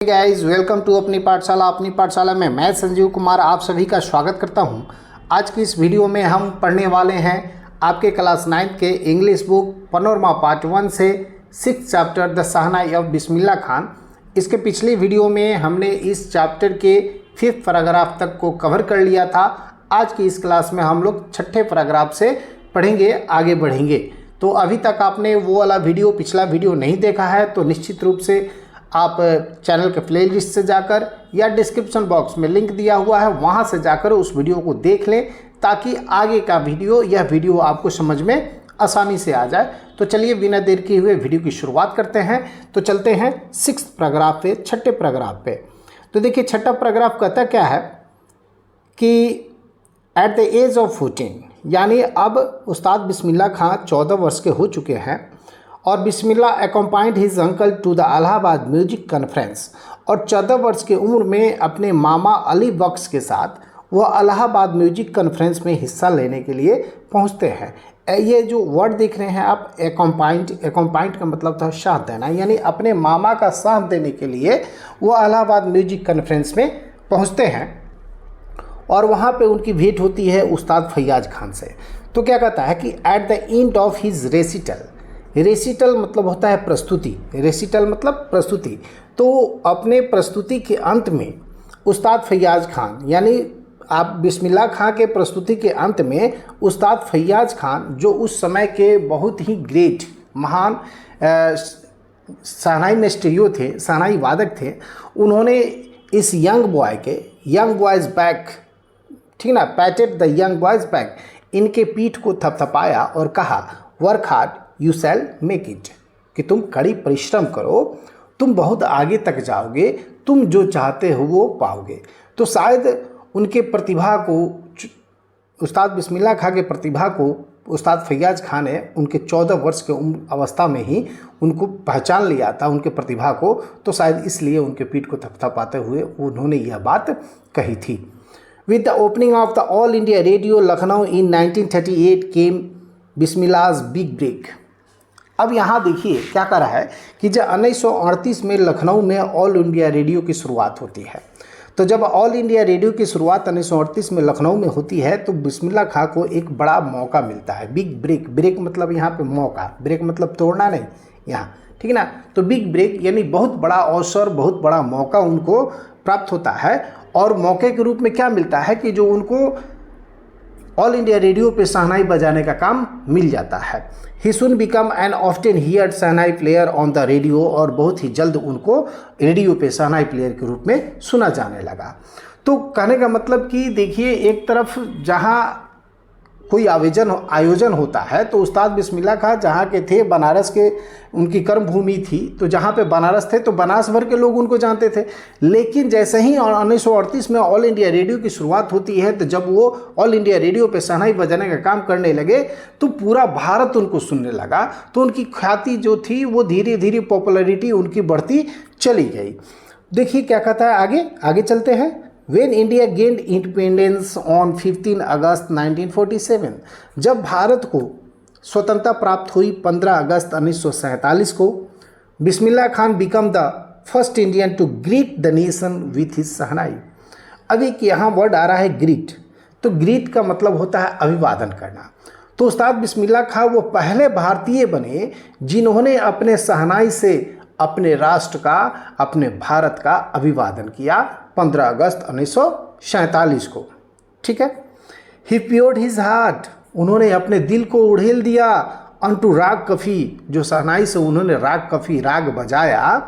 Guys, welcome to अपनी पाठशाला में मैं संजीव कुमार आप सभी का स्वागत करता हूं। आज की इस वीडियो में हम पढ़ने वाले हैं आपके क्लास 9 के इंग्लिश बुक पनोरमा पार्ट 1 से 6th chapter the shehnai of Bismillah Khan. इसके पिछली वीडियो में हमने इस चैप्टर के 5th पैराग्राफ तक को कवर कर लिया था। आज की इस क्लास में हम लोग 6ठे पैराग्राफ से पढ़ेंगे, आगे बढ़ेंगे। तो अभी तक आपने वो वाला पिछला वीडियो नहीं देखा है तो निश्चित रूप से आप चैनल के प्ले लिस्ट से जाकर या डिस्क्रिप्शन बॉक्स में लिंक दिया हुआ है वहां से जाकर उस वीडियो को देख लें, ताकि आगे का यह वीडियो आपको समझ में आसानी से आ जाए। तो चलिए बिना देर किए हुए वीडियो की शुरुआत करते हैं। तो चलते हैं 6th पैराग्राफ पे, 6ठे पैराग्राफ पे। तो देखिए 6ठा पैराग्राफ कहता क्या है कि एट द एज ऑफ 14, यानी अब उस्ताद बिस्मिल्लाह खां 14 वर्ष के हो चुके हैं और बिस्मिल्लाह accompanied his uncle to the Allahabad music conference, और 14 वर्ष की उम्र में अपने मामा अली बख्श के साथ वह इलाहाबाद म्यूजिक कॉन्फ्रेंस में हिस्सा लेने के लिए पहुंचते हैं। ये जो वर्ड देख रहे हैं आप, accompanied का मतलब था साथ देना, यानी अपने मामा का साथ देने के लिए वह इलाहाबाद म्यूजिक कॉन्फ्रेंस में पहुँचते हैं और वहाँ पे उनकी भेंट होती है उस्ताद फैयाज खान से। तो क्या कहता है कि at the end of his recital मतलब होता है प्रस्तुति, रेसिटल मतलब प्रस्तुति। तो अपने प्रस्तुति के अंत में उस्ताद फैयाज खान, यानी आप बिस्मिल्लाह खां के प्रस्तुति के अंत में उस्ताद फैयाज खान, जो उस समय के बहुत ही ग्रेट महान शहनाई मेस्ट्रियो थे, शहनाई वादक थे, उन्होंने इस यंग बॉयज़ बैक, ठीक ना, पैटेड द यंग बॉयज़ बैक, इनके पीठ को थपथपाया और कहा work hard you shall make it, कि तुम कड़ी परिश्रम करो, तुम बहुत आगे तक जाओगे, तुम जो चाहते हो वो पाओगे। तो शायद उनके प्रतिभा को, उस्ताद बिस्मिल्लाह खां के प्रतिभा को उस्ताद फैयाज खान ने उनके 14 वर्ष के उम्र अवस्था में ही उनको पहचान लिया था, उनके प्रतिभा को। तो शायद इसलिए उनके पीठ को थपथपाते हुए उन्होंने यह बात कही थी। With the opening of the all India radio Lucknow in 1938 came Bismillah's big break. अब यहाँ देखिए क्या कर रहा है कि जब 1938 में लखनऊ में ऑल इंडिया रेडियो की शुरुआत होती है, तो जब ऑल इंडिया रेडियो की शुरुआत 1938 में लखनऊ में होती है तो बिस्मिल्लाह खां को एक बड़ा मौका मिलता है। बिग ब्रेक मतलब यहाँ पे मौका, ब्रेक मतलब तोड़ना नहीं यहाँ, ठीक है ना। तो बिग ब्रेक यानी बहुत बड़ा अवसर, बहुत बड़ा मौका उनको प्राप्त होता है। और मौके के रूप में क्या मिलता है कि जो उनको ऑल इंडिया रेडियो पे शहनाई बजाने का काम मिल जाता है। He soon became an often heard shehnai player on the radio, और बहुत ही जल्द उनको रेडियो पे शहनाई प्लेयर के रूप में सुना जाने लगा। तो कहने का मतलब कि देखिए, एक तरफ जहाँ कोई आयोजन होता है तो उस्ताद बिस्मिल्लाह खां जहाँ के थे, बनारस के उनकी कर्मभूमि थी, तो जहाँ पे बनारस थे तो बनारस भर के लोग उनको जानते थे। लेकिन जैसे ही 1938 में ऑल इंडिया रेडियो की शुरुआत होती है, तो जब वो ऑल इंडिया रेडियो पे शहनाई बजाने का काम करने लगे तो पूरा भारत उनको सुनने लगा। तो उनकी ख्याति जो थी वो धीरे धीरे पॉपुलैरिटी उनकी बढ़ती चली गई। देखिए क्या कहता है, आगे चलते हैं। When India gained independence on 15 अगस्त 1947, जब भारत को स्वतंत्रता प्राप्त हुई 15 अगस्त 1947 को, Bismillah Khan became the first Indian to greet the nation with his shehnai. अब एक यहाँ वर्ड आ रहा है ग्रीट। तो ग्रीट का मतलब होता है अभिवादन करना। तो उस्ताद बिस्मिल्लाह खान वो पहले भारतीय बने जिन्होंने अपने शहनाई से अपने राष्ट्र का, अपने भारत का अभिवादन किया 15 अगस्त 1947 को, ठीक है। ही प्योर्ड हिज हार्ट, उन्होंने अपने दिल को उड़ेल दिया अनटू राग कफ़ी, जो शहनाई से उन्होंने राग बजाया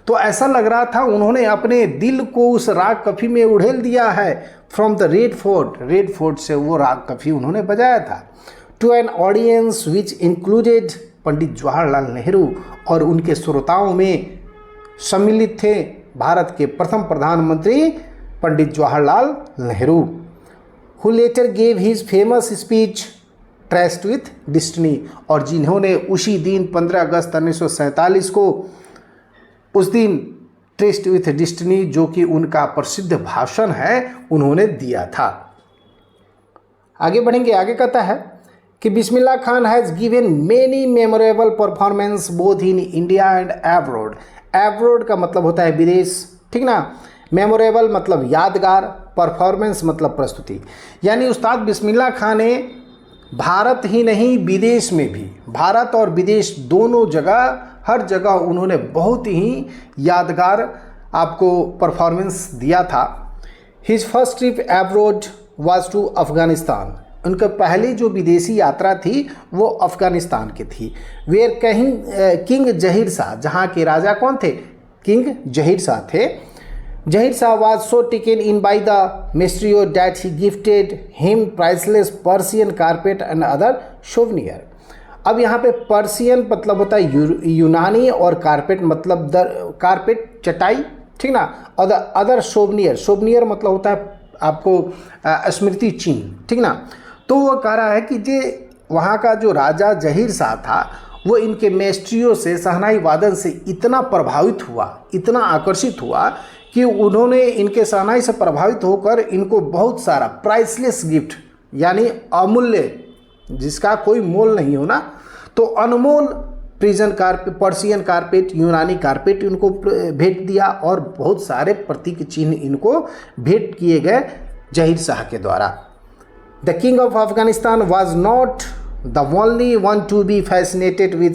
तो ऐसा लग रहा था उन्होंने अपने दिल को उस राग कफ़ी में उड़ेल दिया है। फ्रॉम द रेड फोर्ट से वो राग कफ़ी उन्होंने बजाया था। To an audience which included Pandit Jawaharlal Nehru, और उनके श्रोताओं में सम्मिलित थे भारत के प्रथम प्रधानमंत्री Pandit Jawaharlal Nehru, who later gave his famous speech tryst with destiny, और जिन्होंने उसी दिन 15 अगस्त 1947 को, उस दिन ट्रेस्ड विथ डिस्टिनी, जो कि उनका प्रसिद्ध भाषण है, उन्होंने दिया था। आगे बढ़ेंगे। आगे कहता है कि Bismillah Khan has given many memorable performance both in India and abroad. Abroad का मतलब होता है विदेश, ठीक ना। मेमोरेबल मतलब यादगार, परफॉर्मेंस मतलब प्रस्तुति। यानी उस्ताद बिस्मिल्लाह खान ने भारत ही नहीं विदेश में भी, भारत और विदेश दोनों जगह, हर जगह उन्होंने बहुत ही यादगार आपको परफॉर्मेंस दिया था। His first trip abroad was to Afghanistan. उनका पहली जो विदेशी यात्रा थी वो अफ़गानिस्तान की थी। वेयर कहीं किंग जहीर शाह, जहाँ के राजा कौन थे? किंग जहीर शाह थे। Zaheer Shah was so taken in by the maestro that he gifted him priceless Persian carpet and other souvenir। अब यहाँ पे पर्सियन मतलब होता है यूनानी और कारपेट मतलब कारपेट चटाई, ठीक ना। और अदर सोवनियर, सोवनियर मतलब होता है आपको स्मृति चिन्ह, ठीक ना। तो वो कह रहा है कि जे वहाँ का जो राजा जहीर शाह था वो इनके मेस्ट्रियो से, शहनाई वादन से इतना प्रभावित हुआ, इतना आकर्षित हुआ कि उन्होंने इनके शहनाई से प्रभावित होकर इनको बहुत सारा प्राइसलेस गिफ्ट, यानी अमूल्य, जिसका कोई मोल नहीं हो ना, तो अनमोल प्रिजन कारपेट, पर्सियन कारपेट, यूनानी कारपेट इनको भेंट दिया और बहुत सारे प्रतीक चिन्ह इनको भेंट किए गए जहीर शाह के द्वारा। The king of Afghanistan was not the only one to be fascinated with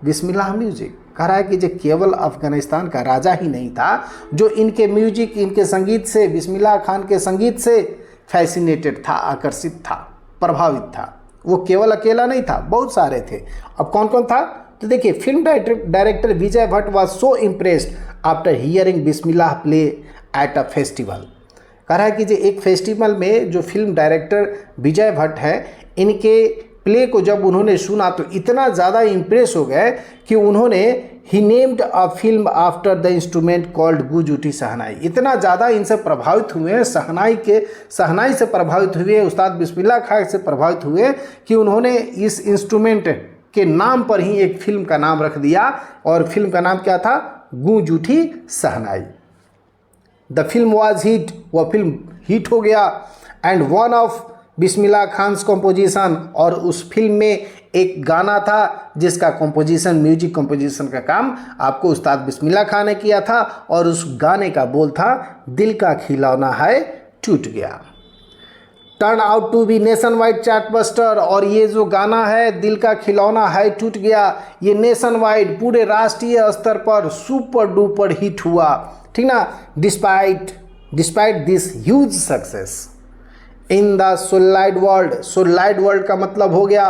Bismillah music. कह रहा है कि जो केवल अफगानिस्तान का राजा ही नहीं था जो इनके म्यूजिक, इनके संगीत से, बिस्मिल्लाह खान के संगीत से फैसिनेटेड था, आकर्षित था, प्रभावित था। वो केवल अकेला नहीं था, बहुत सारे थे। अब कौन कौन था? तो देखिए, film director Vijay Bhatt was so impressed after hearing Bismillah play at a festival. कह रहा है कि जो एक फेस्टिवल में जो फिल्म डायरेक्टर विजय भट्ट है, इनके प्ले को जब उन्होंने सुना तो इतना ज़्यादा इम्प्रेस हो गए कि उन्होंने he named a film after the instrument called Goonj Uthi शहनाई। इतना ज़्यादा इनसे प्रभावित हुए हैं, शहनाई से प्रभावित हुए, उस्ताद बिस्मिल्लाह खान से प्रभावित हुए कि उन्होंने इस इंस्ट्रूमेंट के नाम पर ही एक फिल्म का नाम रख दिया। और फिल्म का नाम क्या था? Goonj Uthi Shehnai. The film was hit, वह फिल्म हिट हो गया। And one of Bismillah Khan's composition, और उस फिल्म में एक गाना था जिसका कंपोजिशन, म्यूजिक कंपोजिशन का काम आपको उस्ताद बिस्मिल्लाह खान ने किया था। और उस गाने का बोल था, दिल का खिलौना है टूट गया। Turn out to be nationwide chartbuster. और ये जो गाना है, दिल का खिलौना है टूट गया, ये नेशन वाइड, पूरे राष्ट्रीय स्तर पर सुपर डुपर हिट हुआ, ठीक ना। Despite this huge success in the celluloid world. Celluloid world का मतलब हो गया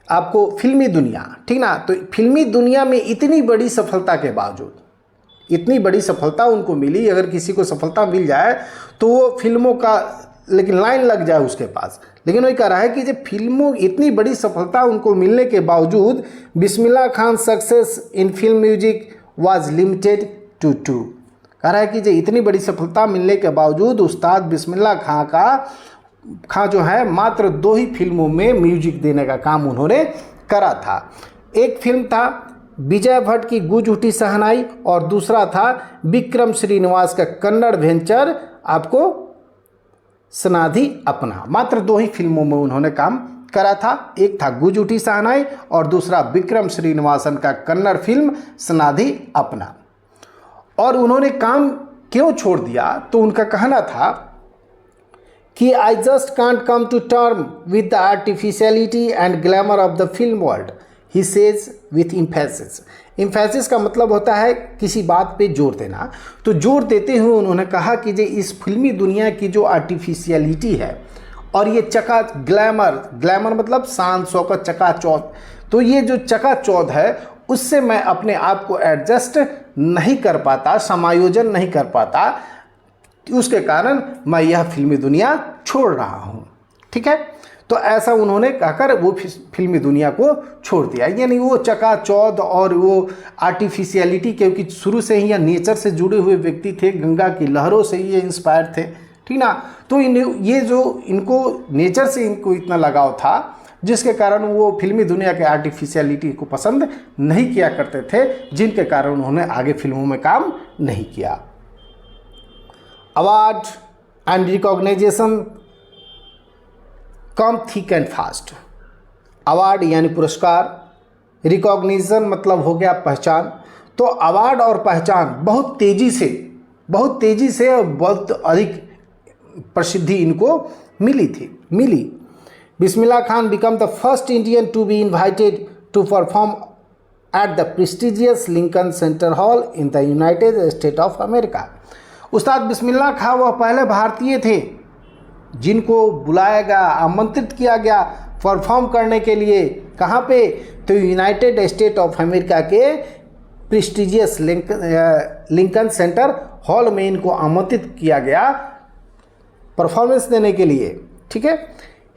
आपको फिल्मी दुनिया, ठीक ना। तो फिल्मी दुनिया में इतनी बड़ी सफलता के बावजूद, इतनी बड़ी सफलता उनको मिली, अगर किसी को सफलता मिल जाए तो वो फिल्मों का लेकिन लाइन लग जाए उसके पास। लेकिन वही कह रहा है कि जब फिल्मों, इतनी बड़ी सफलता उनको मिलने के बावजूद Bismillah Khan success in film music was limited to 2। कह रहा है कि जो इतनी बड़ी सफलता मिलने के बावजूद उस्ताद बिस्मिल्लाह खान जो है मात्र 2 ही फिल्मों में म्यूजिक देने का काम उन्होंने करा था। एक फिल्म था विजय भट्ट की गूंज उठी शहनाई और दूसरा था विक्रम श्रीनिवास का कन्नड़ वेंचर आपको सनाधि अपना। मात्र 2 ही फिल्मों में उन्होंने काम करा था। एक था गूंज उठी शहनाई और दूसरा विक्रम श्रीनिवासन का कन्नड़ फिल्म सनाधि अपना। और उन्होंने काम क्यों छोड़ दिया? तो उनका कहना था कि I just can't come to term with the artificiality and glamour of the film world, he says with emphasis. Emphasis का मतलब होता है किसी बात पे जोर देना। तो जोर देते हुए उन्होंने कहा कि जो इस फिल्मी दुनिया की जो आर्टिफिशियलिटी है और ये ग्लैमर मतलब शान शौकत, चकाचौंध, तो ये जो चकाचौंध है उससे मैं अपने आप को एडजस्ट नहीं कर पाता, समायोजन नहीं कर पाता, उसके कारण मैं यह फिल्मी दुनिया छोड़ रहा हूँ, ठीक है। तो ऐसा उन्होंने कहकर वो फिल्मी दुनिया को छोड़ दिया। यानी वो चकाचौंध और वो आर्टिफिशियलिटी, क्योंकि शुरू से ही यह नेचर से जुड़े हुए व्यक्ति थे, गंगा की लहरों से ये इंस्पायर थे, ठीक ना। तो ये जो इनको नेचर से इनको इतना लगाव था जिसके कारण वो फिल्मी दुनिया के आर्टिफिशियलिटी को पसंद नहीं किया करते थे, जिनके कारण उन्होंने आगे फिल्मों में काम नहीं किया। Award and recognition come thick and fast. Award यानी पुरस्कार, रिकॉग्निशन मतलब हो गया पहचान। तो अवार्ड और पहचान बहुत तेज़ी से बहुत तेज़ी से और बहुत अधिक प्रसिद्धि इनको मिली। Bismillah Khan became the first Indian to be invited to perform at the prestigious Lincoln Center hall in the United State of America. Ustad Bismillah Khan वह पहले भारतीय थे जिनको बुलाया गया, आमंत्रित किया गया परफॉर्म करने के लिए। कहाँ पे? तो यूनाइटेड स्टेट ऑफ अमेरिका के प्रेस्टिजियस लिंकन सेंटर हॉल में इनको आमंत्रित किया गया परफॉर्मेंस देने के लिए। ठीक है।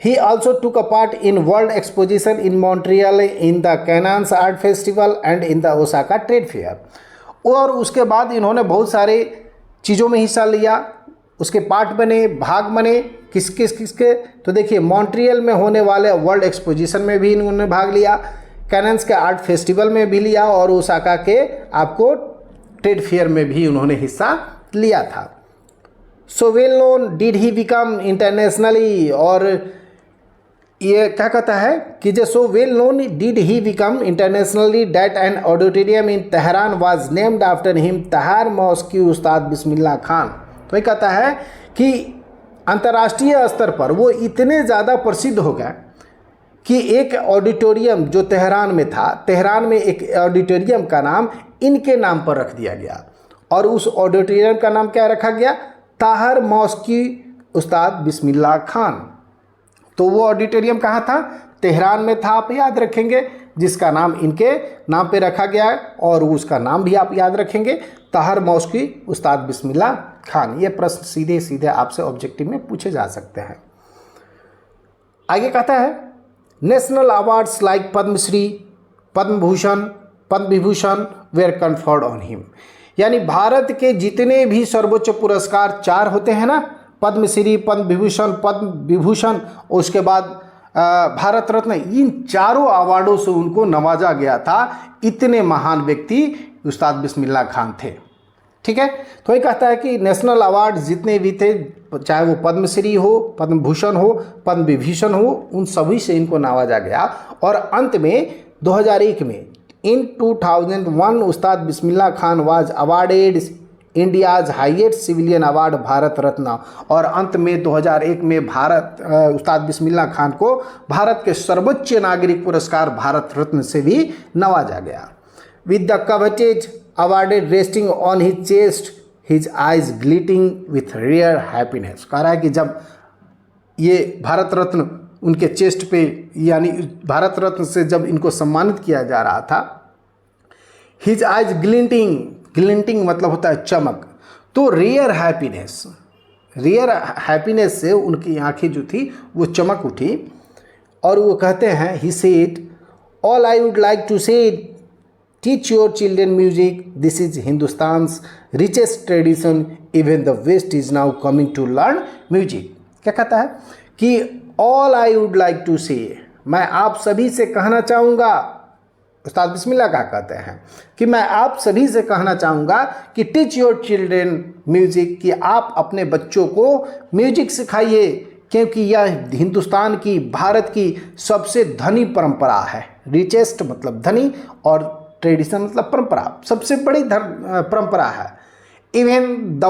He also took a part in World Exposition in Montreal, in the Cannes Art Festival and in the Osaka Trade Fair। और उसके बाद इन्होंने बहुत सारे चीज़ों में हिस्सा लिया, उसके पार्ट बने, भाग बने। किसके? तो देखिए, मॉन्ट्रियल में होने वाले वर्ल्ड एक्सपोजिशन में भी इन्होंने भाग लिया, कैनन्स के आर्ट फेस्टिवल में भी लिया और ओसाका के आपको ट्रेड फेयर में भी उन्होंने हिस्सा लिया था। So well known did he become internationally, और ये क्या कहता है कि जो so well known did he become internationally that an auditorium in Tehran was named after him, तहार मॉस्की उस्ताद बिस्मिल्लाह खान। तो ये कहता है कि अंतर्राष्ट्रीय स्तर पर वो इतने ज़्यादा प्रसिद्ध हो गए कि एक ऑडिटोरियम जो तेहरान में था, तेहरान में एक ऑडिटोरियम का नाम इनके नाम पर रख दिया गया, और उस ऑडिटोरियम का नाम क्या रखा गया? ताहर मॉस्की उस्ताद बिस्मिल्लाह खान। तो वो ऑडिटोरियम कहाँ था? तेहरान में था, आप याद रखेंगे, जिसका नाम इनके नाम पे रखा गया है, और उसका नाम भी आप याद रखेंगे, ताहर मॉस्की उस्ताद बिस्मिल्लाह खान। ये प्रश्न सीधे सीधे आपसे ऑब्जेक्टिव में पूछे जा सकते हैं। आगे कहता है national awards like Padma Shri, Padma Bhushan, Padma Vibhushan were conferred on him. यानी भारत के जितने भी सर्वोच्च पुरस्कार 4 होते हैं ना, पद्मश्री, पद्म विभूषण, उसके बाद भारत रत्न, इन चारों अवार्डों से उनको नवाजा गया था। इतने महान व्यक्ति उस्ताद बिस्मिल्लाह खान थे। ठीक है। तो ये कहता है कि नेशनल अवार्ड जितने भी थे, चाहे वो पद्मश्री हो, पद्म भूषण हो, पद्म विभूषण हो, उन सभी से इनको नवाजा गया। और अंत में 2001 में in 2001 Ustad Bismillah Khan was awarded India's highest civilian award Bharat Ratna. और अंत में 2001 में उस्ताद बिस्मिल्लाह खान को भारत के सर्वोच्च नागरिक पुरस्कार भारत रत्न से भी नवाजा गया। With the coveted awarded resting on his chest, his eyes glinting with rare happiness. कह रहा है कि जब ये भारत रत्न उनके चेस्ट पे, यानी भारत रत्न से जब इनको सम्मानित किया जा रहा था, हिज आइज ग्लिंटिंग मतलब होता है चमक, तो रियर हैप्पीनेस से उनकी आंखें जो थी वो चमक उठी। और वो कहते हैं he said all I would like to say teach your children music, this is Hindustan's richest tradition, even the west is now coming to learn music. क्या कहता है कि all I would like to say, मैं आप सभी से कहना चाहूँगा, उस्ताद बिस्मिल्लाह क्या कहते हैं कि मैं आप सभी से कहना चाहूँगा कि टीच योर चिल्ड्रन म्यूजिक, कि आप अपने बच्चों को म्यूजिक सिखाइए, क्योंकि यह हिंदुस्तान की, भारत की सबसे धनी परंपरा है। रिचेस्ट मतलब धनी, और ट्रेडिशन मतलब परंपरा, सबसे बड़ी परंपरा है। Even the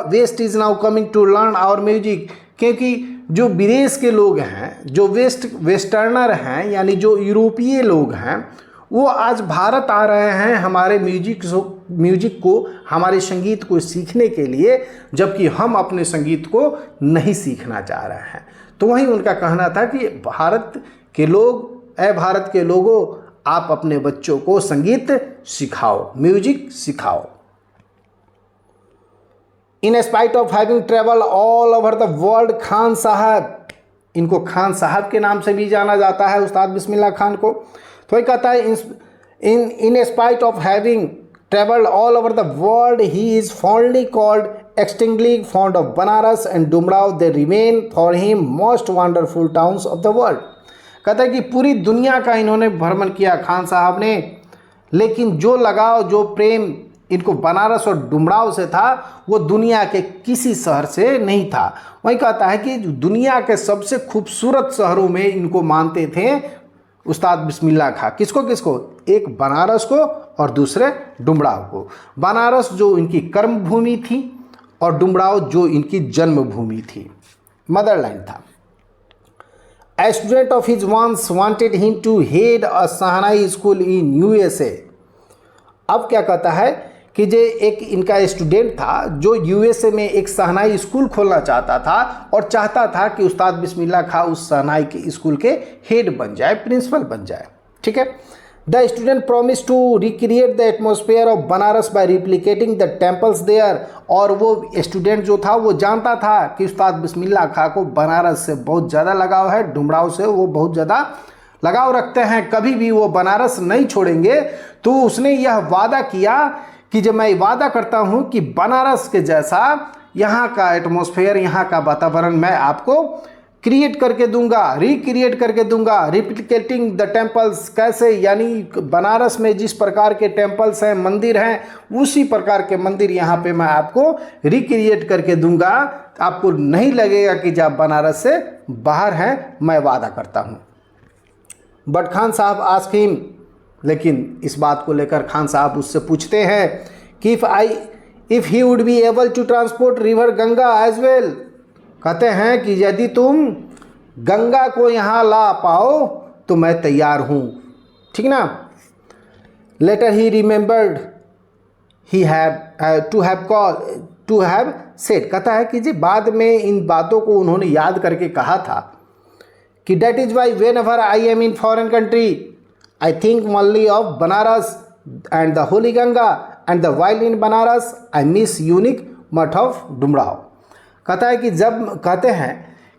west is now coming to learn our music, क्योंकि जो विदेश के लोग हैं, जो वेस्टर्नर हैं, यानी जो यूरोपीय लोग हैं, वो आज भारत आ रहे हैं हमारे म्यूजिक को, हमारे संगीत को सीखने के लिए, जबकि हम अपने संगीत को नहीं सीखना चाह रहे हैं। तो वही उनका कहना था कि भारत के लोगों, आप अपने बच्चों को संगीत सिखाओ, म्यूजिक सिखाओ। इन spite of having travel all over the world, Khan साहब, इनको खान साहब के नाम से भी जाना जाता है उस्ताद बिस्मिल्लाह खान को। तो ये कहता है in spite of having travelled all over the world, he is fondly called exceedingly fond of Banaras and Dumraon, they remain for him most wonderful towns of the world. कहता है कि पूरी दुनिया का इन्होंने भ्रमण किया खान साहब ने, लेकिन जो लगाव, जो प्रेम इनको बनारस और डुमराव से था, वो दुनिया के किसी शहर से नहीं था। वही कहता है कि दुनिया के सबसे खूबसूरत शहरों में इनको मानते थे उस्ताद बिस्मिल्लाह खान। किसको? एक बनारस को और दूसरे डुमराव को। बनारस जो इनकी कर्म भूमि थी, और डुमराव जो इनकी जन्मभूमि थी, मदरलैंड था। A student of his once wanted him to head a shehnai school in USA। अब क्या कहता है कि जे एक इनका स्टूडेंट था जो यूएसए में एक शहनाई स्कूल खोलना चाहता था और चाहता था कि उस्ताद बिस्मिल्लाह खां उस शहनाई के स्कूल के हेड बन जाए, प्रिंसिपल बन जाए। ठीक है। The student promise to recreate the atmosphere of Banaras by replicating the temples there. और वो स्टूडेंट जो था वो जानता था कि उस्ताद बिस्मिल्लाह खां को बनारस से बहुत ज़्यादा लगाव है, डुमराव से वो बहुत ज़्यादा लगाव रखते हैं, कभी भी वो बनारस नहीं छोड़ेंगे। तो उसने यह वादा किया कि जब मैं वादा करता हूं कि बनारस के जैसा यहाँ का एटमॉस्फेयर, यहाँ का वातावरण मैं आपको क्रिएट करके दूंगा, रिक्रिएट करके दूंगा। रिप्लिकेटिंग द टेम्पल्स कैसे, यानी बनारस में जिस प्रकार के टेम्पल्स हैं, मंदिर हैं, उसी प्रकार के मंदिर यहाँ पे मैं आपको रिक्रिएट करके दूंगा। आपको नहीं लगेगा कि जब बनारस से बाहर हैं, मैं वादा करता हूँ। बट खान साहब आस्क हिम, लेकिन इस बात को लेकर खान साहब उससे पूछते हैं कि if he would be able to transport river Ganga as well. कहते हैं कि यदि तुम गंगा को यहाँ ला पाओ तो मैं तैयार हूँ। ठीक ना। Later he remembered he have to have said. कहता है कि जी बाद में इन बातों को उन्होंने याद करके कहा था कि that is why when ever I am in foreign country I think only of Banaras and the Holy Ganga and the while in Banaras I miss unique मठ of डुमराव। कहता है कि जब कहते हैं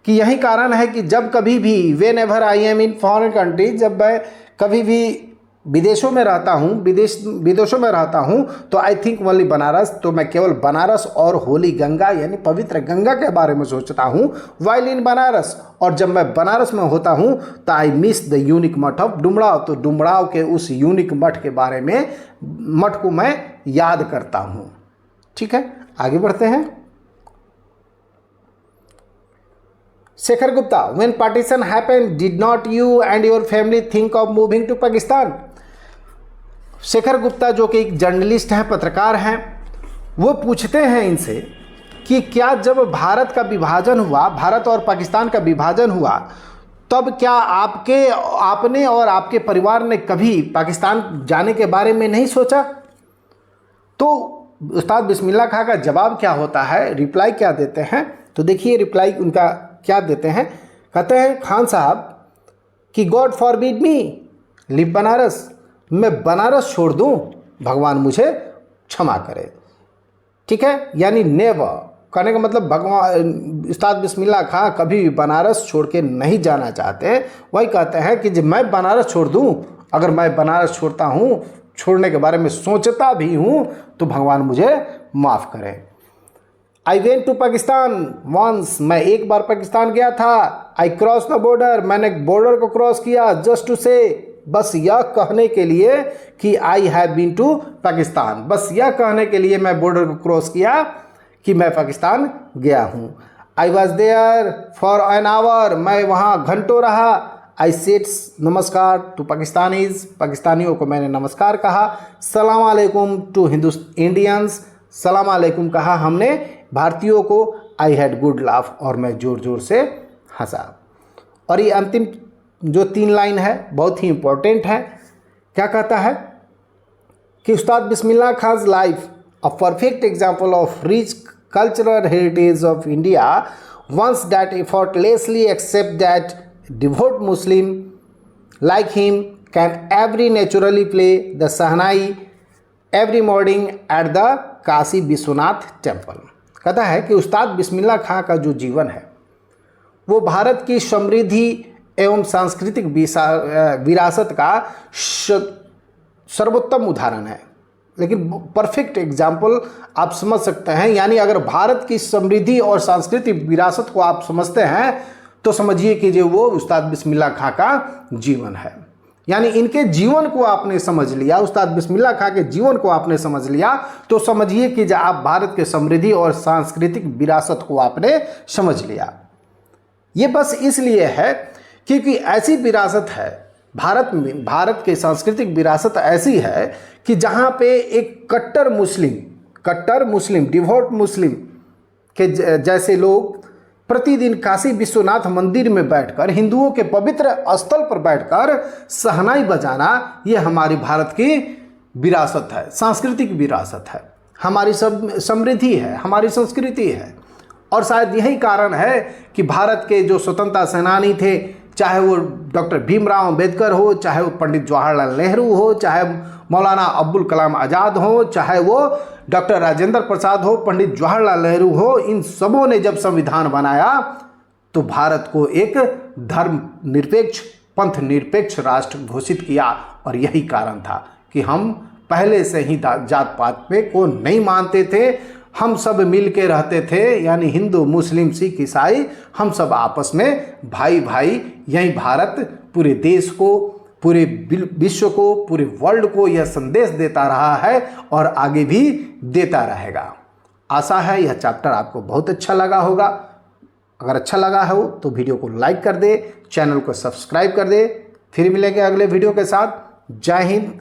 कि यही कारण है कि जब कभी भी whenever I am in foreign country, जब मैं कभी भी विदेशों में रहता हूँ, विदेशों में रहता हूँ, तो आई थिंक ओनली बनारस, तो मैं केवल बनारस और होली गंगा यानी पवित्र गंगा के बारे में सोचता हूँ वाइल इन बनारस। और जब मैं बनारस में होता हूँ तो आई मिस द यूनिक मठ ऑफ डुमराव, तो डुमराव के उस यूनिक मठ के बारे में, मठ को मैं याद करता हूँ। ठीक है, आगे बढ़ते हैं। Shekhar Gupta, when partition happened did not you and your family think of moving to Pakistan. Shekhar Gupta जो कि एक जर्नलिस्ट हैं, पत्रकार हैं, वो पूछते हैं इनसे कि क्या जब भारत का विभाजन हुआ, भारत और पाकिस्तान का विभाजन हुआ, तब क्या आपने और आपके परिवार ने कभी पाकिस्तान जाने के बारे में नहीं सोचा? तो उस्ताद बिस्मिल्लाह खां का जवाब क्या होता है, रिप्लाई क्या देते हैं, तो देखिए रिप्लाई उनका क्या देते हैं। कहते हैं खान साहब कि गॉड फॉरबिड मी लिव बनारस, मैं बनारस छोड़ दूं, भगवान मुझे क्षमा करे। ठीक है, यानी नेवर कहने का मतलब भगवान उस्ताद बिस्मिल्लाह खां कभी भी बनारस छोड़ के नहीं जाना चाहते। वही कहते हैं कि जब मैं बनारस छोड़ दूं, अगर मैं बनारस छोड़ता हूं, छोड़ने के बारे में सोचता भी हूं, तो भगवान मुझे माफ़ करें। I went to Pakistan once, मैं एक बार पाकिस्तान गया था। आई क्रॉस द बॉर्डर, मैंने बॉर्डर को क्रॉस किया। जस्ट टू से, बस यह कहने के लिए कि I have been to Pakistan, बस यह कहने के लिए मैं बॉर्डर को क्रॉस किया कि मैं पाकिस्तान गया हूँ। I was there for an hour, मैं वहाँ घंटों रहा। आई सेड्स नमस्कार टू पाकिस्तानीज, पाकिस्तानियों को मैंने नमस्कार कहा। सलाम अलैकुम टू इंडियंस, सलाम अलैकुम कहा हमने भारतीयों को। आई हैड गुड लाफ, और मैं ज़ोर ज़ोर से हंसा। और ये अंतिम जो 3 लाइन है बहुत ही इम्पोर्टेंट है। क्या कहता है कि Ustad Bismillah Khan life a perfect example of rich cultural heritage of India, once that effortlessly accept that devout Muslim like him can every naturally play the Sahnai every morning at the Kashi Vishwanath temple. कहता है कि उस्ताद बिस्मिल्लाह खां का जो जीवन है वो भारत की समृद्धि एवं सांस्कृतिक विरासत का सर्वोत्तम उदाहरण है। लेकिन परफेक्ट एग्जाम्पल आप समझ सकते हैं, यानी अगर भारत की समृद्धि और सांस्कृतिक विरासत को आप समझते हैं तो समझिए कि जो वो उस्ताद बिस्मिल्लाह खां का जीवन है। यानी इनके जीवन को आपने समझ लिया, उस्ताद बिस्मिल्लाह खां के जीवन को आपने समझ लिया, तो समझिए कि जब आप भारत के समृद्धि और सांस्कृतिक विरासत को आपने समझ लिया। ये बस इसलिए है क्योंकि ऐसी विरासत है भारत में, भारत के सांस्कृतिक विरासत ऐसी है कि जहाँ पे एक कट्टर मुस्लिम डिवोट मुस्लिम कि जैसे लोग प्रतिदिन काशी विश्वनाथ मंदिर में बैठकर, हिंदुओं के पवित्र स्थल पर बैठकर शहनाई बजाना, ये हमारी भारत की विरासत है, सांस्कृतिक विरासत है, हमारी सब समृद्धि है, हमारी संस्कृति है। और शायद यही कारण है कि भारत के जो स्वतंत्रता सेनानी थे, चाहे वो डॉक्टर भीमराव अंबेडकर हो, चाहे वो पंडित जवाहरलाल नेहरू हो, चाहे मौलाना अब्दुल कलाम आज़ाद हो, चाहे वो डॉक्टर राजेंद्र प्रसाद हो, पंडित जवाहरलाल नेहरू हो, इन सबों ने जब संविधान बनाया तो भारत को एक धर्म निरपेक्ष, पंथ निरपेक्ष राष्ट्र घोषित किया। और यही कारण था कि हम पहले से ही जात पात पे को नहीं मानते थे, हम सब मिल के रहते थे, यानी हिंदू मुस्लिम सिख ईसाई, हम सब आपस में भाई भाई। यही भारत पूरे देश को, पूरे विश्व को, पूरे वर्ल्ड को यह संदेश देता रहा है और आगे भी देता रहेगा। आशा है यह चैप्टर आपको बहुत अच्छा लगा होगा। अगर अच्छा लगा हो तो वीडियो को लाइक कर दे, चैनल को सब्सक्राइब कर दे। फिर मिलेंगे अगले वीडियो के साथ। जय हिंद,